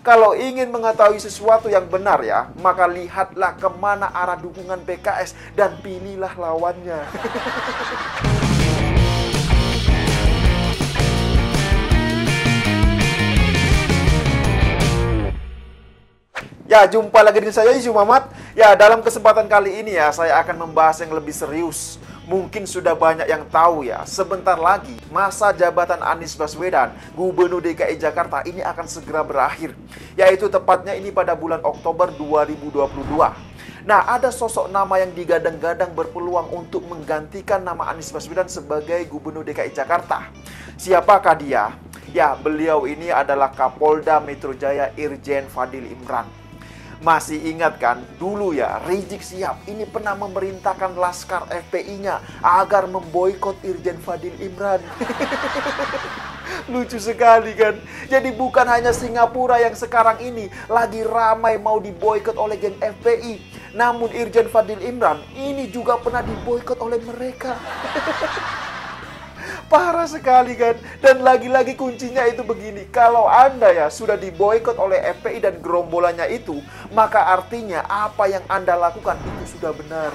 Kalau ingin mengetahui sesuatu yang benar ya, maka lihatlah kemana arah dukungan PKS dan pilihlah lawannya. Ya, jumpa lagi dengan saya Isu Mamat. Ya, dalam kesempatan kali ini ya, saya akan membahas yang lebih serius. Mungkin sudah banyak yang tahu ya, sebentar lagi masa jabatan Anies Baswedan, Gubernur DKI Jakarta ini akan segera berakhir. Yaitu tepatnya ini pada bulan Oktober 2022. Nah, ada sosok nama yang digadang-gadang berpeluang untuk menggantikan nama Anies Baswedan sebagai Gubernur DKI Jakarta. Siapakah dia? Ya, beliau ini adalah Kapolda Metro Jaya Irjen Fadil Imran. Masih ingat kan, dulu ya Rizik Syihab ini pernah memerintahkan Laskar FPI-nya agar memboikot Irjen Fadil Imran. Lucu sekali kan. Jadi bukan hanya Singapura yang sekarang ini lagi ramai mau diboikot oleh geng FPI, namun Irjen Fadil Imran ini juga pernah diboikot oleh mereka. Parah sekali kan. Dan lagi-lagi kuncinya itu begini. Kalau Anda ya sudah diboikot oleh FPI dan gerombolannya itu, maka artinya apa yang Anda lakukan itu sudah benar.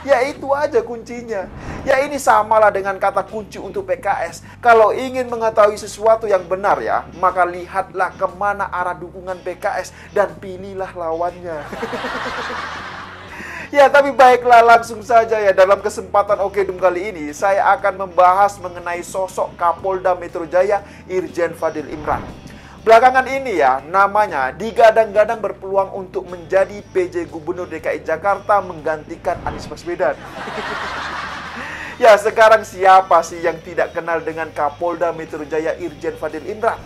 Ya itu aja kuncinya. Ya ini samalah dengan kata kunci untuk PKS. Kalau ingin mengetahui sesuatu yang benar ya, maka lihatlah kemana arah dukungan PKS dan pilihlah lawannya. Ya, tapi baiklah, langsung saja ya. Dalam kesempatan Okedum kali ini, saya akan membahas mengenai sosok Kapolda Metro Jaya Irjen Fadil Imran. Belakangan ini ya, namanya digadang-gadang berpeluang untuk menjadi PJ Gubernur DKI Jakarta menggantikan Anies Baswedan. Ya, sekarang siapa sih yang tidak kenal dengan Kapolda Metro Jaya Irjen Fadil Imran?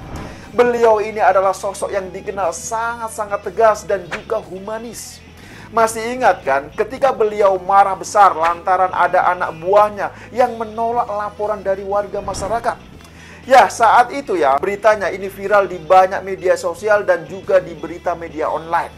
Beliau ini adalah sosok yang dikenal sangat-sangat tegas dan juga humanis. Masih ingat kan ketika beliau marah besar lantaran ada anak buahnya yang menolak laporan dari warga masyarakat? Ya, saat itu ya beritanya ini viral di banyak media sosial dan juga di berita media online.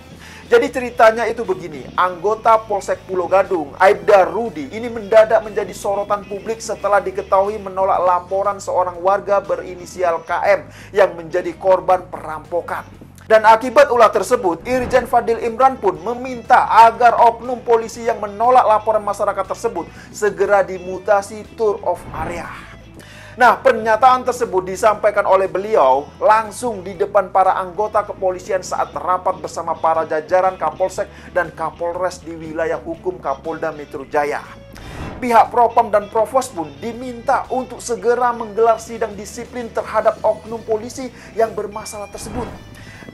Jadi ceritanya itu begini, anggota Polsek Pulau Gadung, Aibda Rudi, ini mendadak menjadi sorotan publik setelah diketahui menolak laporan seorang warga berinisial KM yang menjadi korban perampokan. Dan akibat ulah tersebut, Irjen Fadil Imran pun meminta agar oknum polisi yang menolak laporan masyarakat tersebut segera dimutasi tour of area. Nah, pernyataan tersebut disampaikan oleh beliau langsung di depan para anggota kepolisian saat rapat bersama para jajaran Kapolsek dan Kapolres di wilayah hukum Kapolda Metro Jaya. Pihak Propam dan Provos pun diminta untuk segera menggelar sidang disiplin terhadap oknum polisi yang bermasalah tersebut.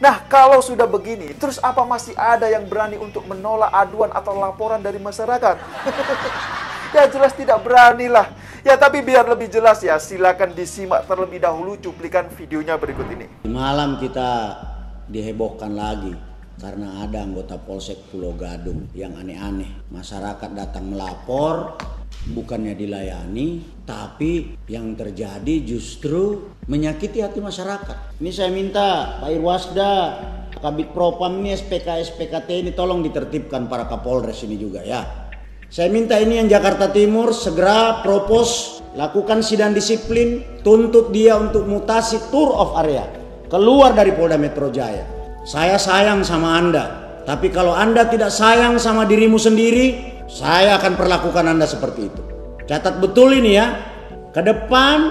Nah, kalau sudah begini, terus apa masih ada yang berani untuk menolak aduan atau laporan dari masyarakat? Ya jelas tidak beranilah. Ya tapi biar lebih jelas ya, silakan disimak terlebih dahulu cuplikan videonya berikut ini. Malam kita dihebohkan lagi karena ada anggota Polsek Pulau Gadung yang aneh-aneh. Masyarakat datang melapor, bukannya dilayani, tapi yang terjadi justru menyakiti hati masyarakat. Ini saya minta Pak Irwasda, Kabid Propam ini, SPK ini tolong ditertibkan para Kapolres ini juga ya. Saya minta ini yang Jakarta Timur segera propos, lakukan sidang disiplin, tuntut dia untuk mutasi tour of area, keluar dari Polda Metro Jaya. Saya sayang sama Anda, tapi kalau Anda tidak sayang sama dirimu sendiri, saya akan perlakukan Anda seperti itu. Catat betul ini ya. Ke depan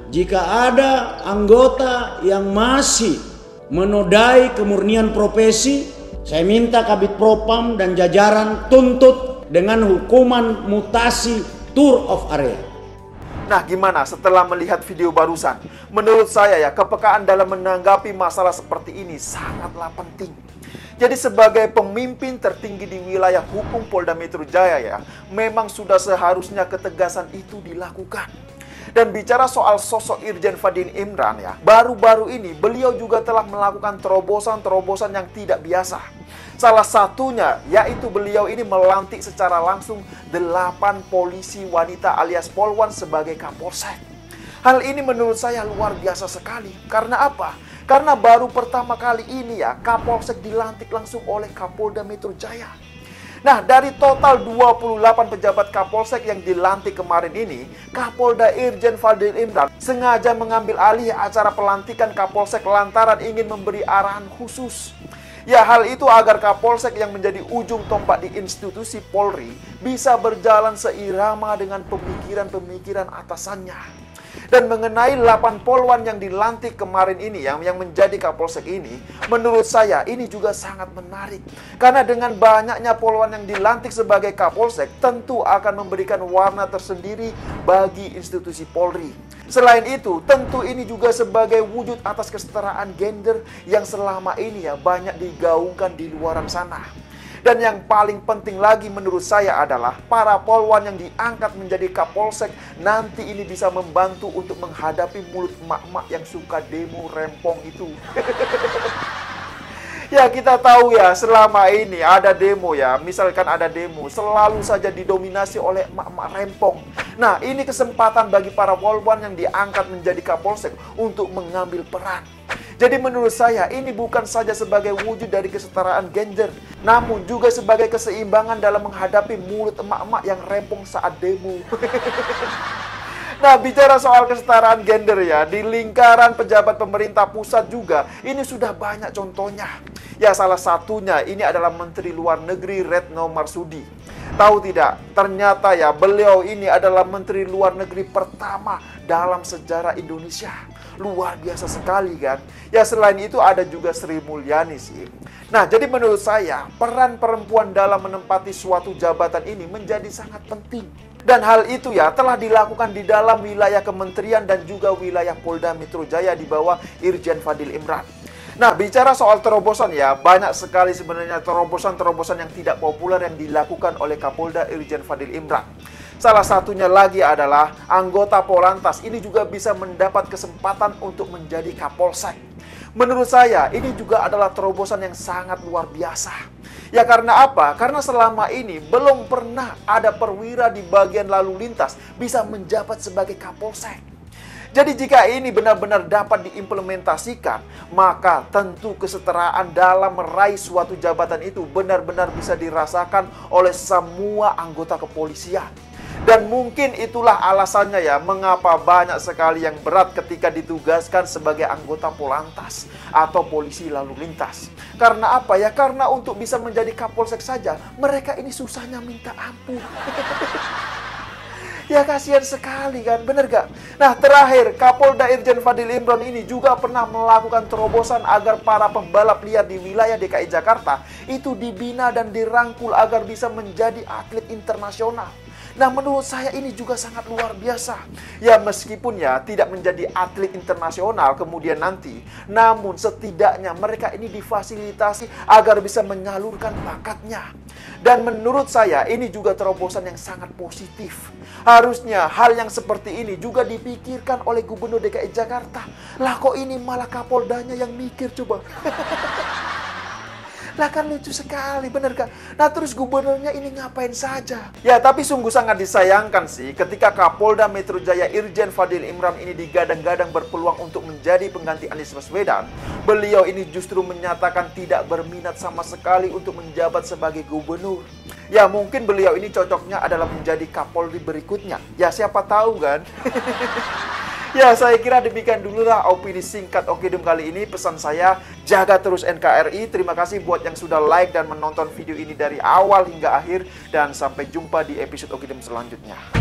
jika ada anggota yang masih menodai kemurnian profesi, saya minta Kabid Propam dan jajaran tuntut dengan hukuman mutasi tour of area. Nah, gimana setelah melihat video barusan? Menurut saya ya, kepekaan dalam menanggapi masalah seperti ini sangatlah penting. Jadi sebagai pemimpin tertinggi di wilayah hukum Polda Metro Jaya ya, memang sudah seharusnya ketegasan itu dilakukan. Dan bicara soal sosok Irjen Fadil Imran ya, baru-baru ini beliau juga telah melakukan terobosan-terobosan yang tidak biasa. Salah satunya yaitu beliau ini melantik secara langsung 8 polisi wanita alias Polwan sebagai Kapolsek. Hal ini menurut saya luar biasa sekali. Karena apa? Karena baru pertama kali ini ya Kapolsek dilantik langsung oleh Kapolda Metro Jaya. Nah, dari total 28 pejabat Kapolsek yang dilantik kemarin ini, Kapolda Irjen Fadil Imran sengaja mengambil alih acara pelantikan Kapolsek lantaran ingin memberi arahan khusus. Ya, hal itu agar Kapolsek yang menjadi ujung tombak di institusi Polri bisa berjalan seirama dengan pemikiran-pemikiran atasannya. Dan mengenai 8 polwan yang dilantik kemarin ini, yang menjadi Kapolsek ini, menurut saya ini juga sangat menarik. Karena dengan banyaknya polwan yang dilantik sebagai Kapolsek, tentu akan memberikan warna tersendiri bagi institusi Polri. Selain itu, tentu ini juga sebagai wujud atas kesetaraan gender yang selama ini ya banyak digaungkan di luaran sana. Dan yang paling penting lagi menurut saya adalah para polwan yang diangkat menjadi Kapolsek nanti ini bisa membantu untuk menghadapi mulut emak-emak yang suka demo rempong itu. Ya, kita tahu ya, selama ini ada demo ya, misalkan ada demo, selalu saja didominasi oleh emak-emak rempong. Nah, ini kesempatan bagi para polwan yang diangkat menjadi Kapolsek untuk mengambil peran. Jadi menurut saya ini bukan saja sebagai wujud dari kesetaraan gender, namun juga sebagai keseimbangan dalam menghadapi mulut emak-emak yang rempong saat demo. Nah, bicara soal kesetaraan gender ya, di lingkaran pejabat pemerintah pusat juga, ini sudah banyak contohnya. Ya, salah satunya ini adalah Menteri Luar Negeri Retno Marsudi. Tahu tidak, ternyata ya beliau ini adalah Menteri Luar Negeri pertama dalam sejarah Indonesia. Luar biasa sekali kan. Ya, selain itu ada juga Sri Mulyani sih. Nah, jadi menurut saya peran perempuan dalam menempati suatu jabatan ini menjadi sangat penting. Dan hal itu ya telah dilakukan di dalam wilayah kementerian dan juga wilayah Polda Metro Jaya di bawah Irjen Fadil Imran. Nah, bicara soal terobosan ya, banyak sekali sebenarnya terobosan-terobosan yang tidak populer yang dilakukan oleh Kapolda Irjen Fadil Imran. Salah satunya lagi adalah anggota Polantas ini juga bisa mendapat kesempatan untuk menjadi Kapolsek. Menurut saya ini juga adalah terobosan yang sangat luar biasa. Ya, karena apa? Karena selama ini belum pernah ada perwira di bagian lalu lintas bisa menjabat sebagai Kapolsek. Jadi jika ini benar-benar dapat diimplementasikan, maka tentu kesetaraan dalam meraih suatu jabatan itu benar-benar bisa dirasakan oleh semua anggota kepolisian. Dan mungkin itulah alasannya ya mengapa banyak sekali yang berat ketika ditugaskan sebagai anggota Polantas atau polisi lalu lintas. Karena apa ya? Karena untuk bisa menjadi Kapolsek saja mereka ini susahnya minta ampun. Ya, kasihan sekali kan, bener gak? Nah, terakhir, Kapolda Irjen Fadil Imran ini juga pernah melakukan terobosan agar para pembalap liar di wilayah DKI Jakarta itu dibina dan dirangkul agar bisa menjadi atlet internasional. Nah, menurut saya ini juga sangat luar biasa. Ya, meskipun ya tidak menjadi atlet internasional kemudian nanti, namun setidaknya mereka ini difasilitasi agar bisa menyalurkan bakatnya. Dan menurut saya ini juga terobosan yang sangat positif. Harusnya hal yang seperti ini juga dipikirkan oleh Gubernur DKI Jakarta. Lah kok ini malah Kapoldanya yang mikir coba. Lah kan lucu sekali, bener gak? Nah, terus gubernurnya ini ngapain saja? Ya, tapi sungguh sangat disayangkan sih ketika Kapolda Metro Jaya Irjen Fadil Imran ini digadang-gadang berpeluang untuk menjadi pengganti Anies Baswedan. Beliau ini justru menyatakan tidak berminat sama sekali untuk menjabat sebagai gubernur. Ya, mungkin beliau ini cocoknya adalah menjadi Kapolri berikutnya. Ya, siapa tahu kan? Ya, saya kira demikian dulu lah opini singkat Okedum kali ini. Pesan saya, jaga terus NKRI. Terima kasih buat yang sudah like dan menonton video ini dari awal hingga akhir. Dan sampai jumpa di episode Okedum selanjutnya.